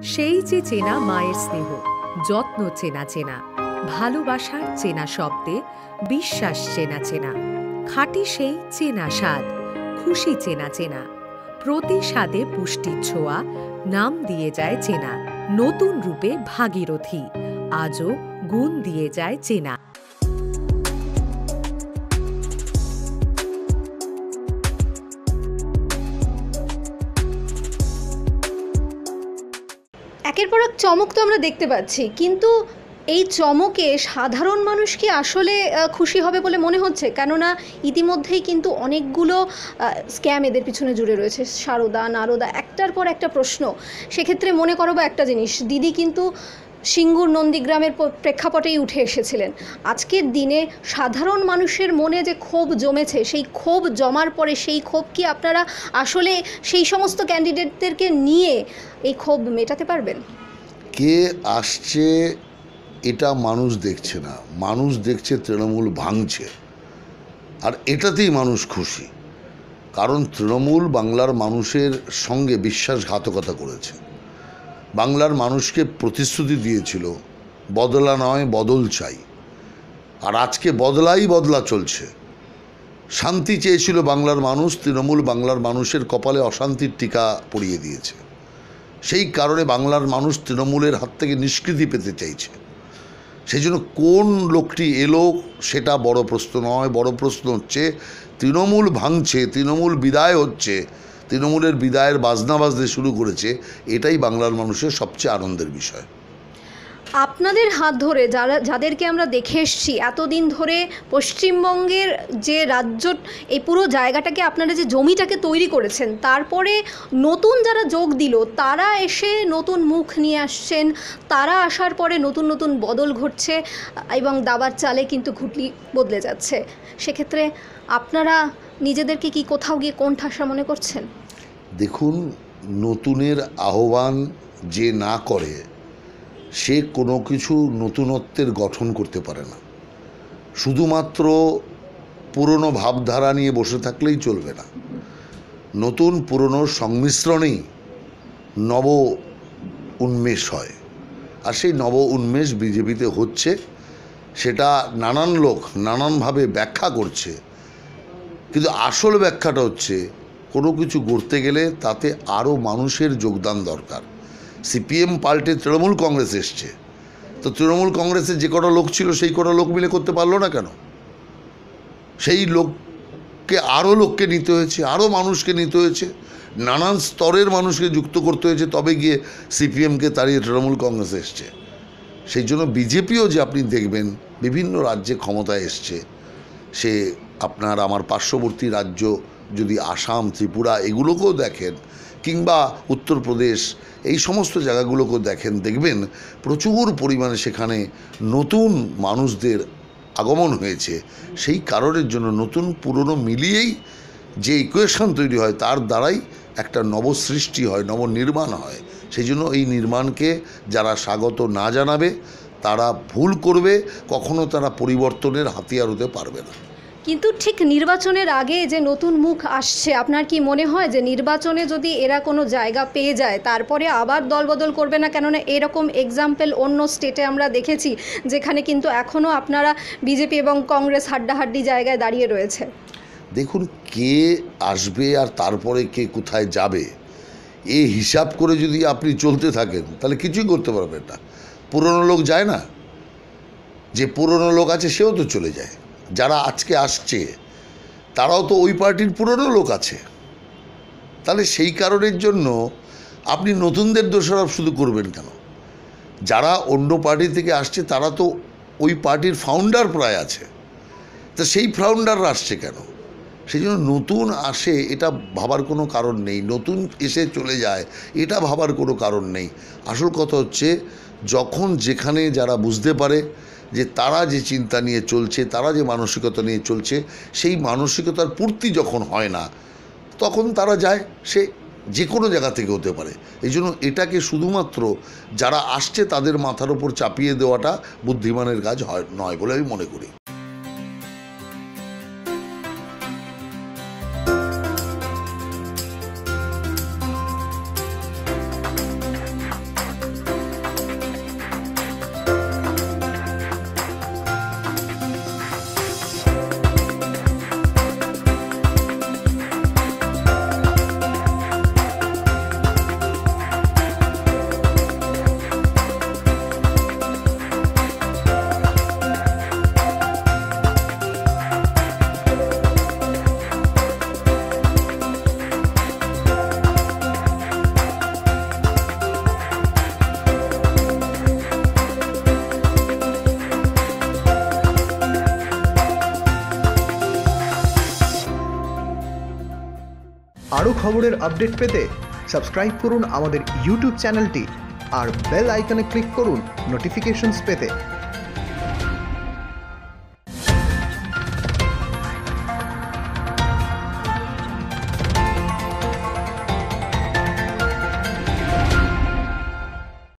সেই যে চেনা মায়ের স্নেহ, যত্ন চেনা চেনা, ভালোবাসার চেনা শব্দে বিশ্বাস চেনা চেনা, খাঁটি সেই চেনা স্বাদ, খুশি চেনা চেনা, প্রতি স্বাদে পুষ্টির ছোঁয়া, নাম দিয়ে যায় চেনা, নতুন রূপে ভাগীরথী, আজও গুণ দিয়ে যায় চেনা। একের পর এক চমক তো আমরা দেখতে পাচ্ছি, কিন্তু এই চমকে সাধারণ মানুষ কি আসলে খুশি হবে বলে মনে হচ্ছে? কেননা ইতিমধ্যেই কিন্তু অনেকগুলো স্ক্যাম এদের পিছনে জুড়ে রয়েছে, সারদা নারদা, একটার পর একটা প্রশ্ন। সেক্ষেত্রে মনে করবো একটা জিনিস, দিদি কিন্তু সিঙ্গুর নন্দীগ্রামের প্রেক্ষাপটেই উঠে এসেছিলেন। আজকের দিনে সাধারণ মানুষের মনে যে ক্ষোভ জমেছে, সেই ক্ষোভ জমার পরে সেই ক্ষোভ কি আপনারা আসলে সেই সমস্ত ক্যান্ডিডেটদেরকে নিয়ে এই ক্ষোভ মেটাতে পারবেন? কে আসছে এটা মানুষ দেখছে না, মানুষ দেখছে তৃণমূল ভাঙছে, আর এটাতেই মানুষ খুশি। কারণ তৃণমূল বাংলার মানুষের সঙ্গে বিশ্বাসঘাতকতা করেছে, বাংলার মানুষকে প্রতিশ্রুতি দিয়েছিল বদলা নয় বদল চাই, আর আজকে বদলা চলছে। শান্তি চেয়েছিল বাংলার মানুষ, তৃণমূল বাংলার মানুষের কপালে অশান্তির টিকা পরিয়ে দিয়েছে। সেই কারণে বাংলার মানুষ তৃণমূলের হাত থেকে নিষ্কৃতি পেতে চাইছে। সেই জন্য কোন লোকটি এলো সেটা বড় প্রশ্ন নয়, বড় প্রশ্ন হচ্ছে তৃণমূল ভাঙছে, তৃণমূল বিদায় হচ্ছে, তৃণমূলের বিদায়ের বাজনা বাজতে শুরু করেছে, এটাই বাংলার মানুষের সবচেয়ে আনন্দের বিষয়। আপনাদের হাত ধরে যাদেরকে আমরা দেখে এসছি এতদিন ধরে, পশ্চিমবঙ্গের যে রাজ্য, এই পুরো জায়গাটাকে আপনারা যে জমিটাকে তৈরি করেছেন, তারপরে নতুন যারা যোগ দিল তারা এসে নতুন মুখ নিয়ে আসছেন, তারা আসার পরে নতুন নতুন বদল ঘটছে এবং দাবার চালে কিন্তু ঘুটলি বদলে যাচ্ছে। সেক্ষেত্রে আপনারা নিজেদেরকে কি কোথাও গিয়ে কোণঠাসা মনে করছেন? দেখুন, নতুনের আহ্বান যে না করে সে কোনো কিছু নতুনত্বের গঠন করতে পারে না। শুধুমাত্র পুরনো ভাবধারা নিয়ে বসে থাকলেই চলবে না, নতুন পুরনোর সংমিশ্রণেই নব উন্মেষ হয়, আর সেই নব উন্মেষ বিজেপিতে হচ্ছে। সেটা নানান লোক নানানভাবে ব্যাখ্যা করছে, কিন্তু আসল ব্যাখ্যাটা হচ্ছে কোনো কিছু গড়তে গেলে তাতে আরও মানুষের যোগদান দরকার। সিপিএম পাল্টে তৃণমূল কংগ্রেস এসছে, তো তৃণমূল কংগ্রেসের যে কটা লোক ছিল সেই কটা লোক মিলে করতে পারলো না কেন? সেই লোককে আরও লোককে নিতে হয়েছে, আরও মানুষকে নিতে হয়েছে, নানান স্তরের মানুষকে যুক্ত করতে হয়েছে, তবে গিয়ে সিপিএমকে তাড়িয়ে তৃণমূল কংগ্রেস এসছে। সেই জন্য বিজেপিও যে আপনি দেখবেন বিভিন্ন রাজ্যে ক্ষমতায় এসছে, সে আপনার আমার পার্শ্ববর্তী রাজ্য যদি আসাম, ত্রিপুরা এগুলোকেও দেখেন, কিংবা উত্তরপ্রদেশ, এই সমস্ত জায়গাগুলোকেও দেখবেন প্রচুর পরিমাণে সেখানে নতুন মানুষদের আগমন হয়েছে। সেই কারণের জন্য নতুন পুরনো মিলিয়েই যে ইকুয়েশন তৈরি হয়, তার দ্বারাই একটা নবসৃষ্টি হয়, নবনির্মাণ হয়। সেই জন্য এই নির্মাণকে যারা স্বাগত না জানাবে তারা ভুল করবে, কখনো তারা পরিবর্তনের হাতিয়ার হতে পারবে না। কিন্তু ঠিক নির্বাচনের আগে যে নতুন মুখ আসছে, আপনার কি মনে হয় যে নির্বাচনে যদি এরা কোনো জায়গা পেয়ে যায় তারপরে আবার দলবদল করবে না? কেননা এরকম এক্সাম্পল অন্য স্টেটে আমরা দেখেছি, যেখানে কিন্তু এখনও আপনারা বিজেপি এবং কংগ্রেস হাড্ডাহাড্ডি জায়গায় দাঁড়িয়ে রয়েছে। দেখুন, কে আসবে আর তারপরে কে কোথায় যাবে এই হিসাব করে যদি আপনি চলতে থাকেন তাহলে কিছুই করতে পারবেন না। পুরনো লোক যায় না, যে পুরনো লোক আছে সেও তো চলে যায়। যারা আজকে আসছে তারাও তো ওই পার্টির পুরনো লোক আছে। তাহলে সেই কারণের জন্য আপনি নতুনদের দোষারোপ শুধু করবেন কেন? যারা অন্য পার্টি থেকে আসছে তারা তো ওই পার্টির ফাউন্ডার প্রায় আছে, তা সেই ফাউন্ডাররা আসছে কেন? সেই জন্য নতুন আসে এটা ভাবার কোনো কারণ নেই, নতুন এসে চলে যায় এটা ভাবার কোনো কারণ নেই। আসল কথা হচ্ছে যখন যেখানে যারা বুঝতে পারে যে তারা যে চিন্তা নিয়ে চলছে, তারা যে মানসিকতা নিয়ে চলছে, সেই মানসিকতার পূর্তি যখন হয় না তখন তারা যায়, সে যে কোনো জায়গা থেকে হতে পারে। এই জন্য এটাকে শুধুমাত্র যারা আসছে তাদের মাথার ওপর চাপিয়ে দেওয়াটা বুদ্ধিমানের কাজ নয় বলে আমি মনে করি। আরও খবরের আপডেট পেতে সাবস্ক্রাইব করুন আমাদের ইউটিউব চ্যানেলটি আর বেল আইকনে ক্লিক করুন নোটিফিকেশনস পেতে।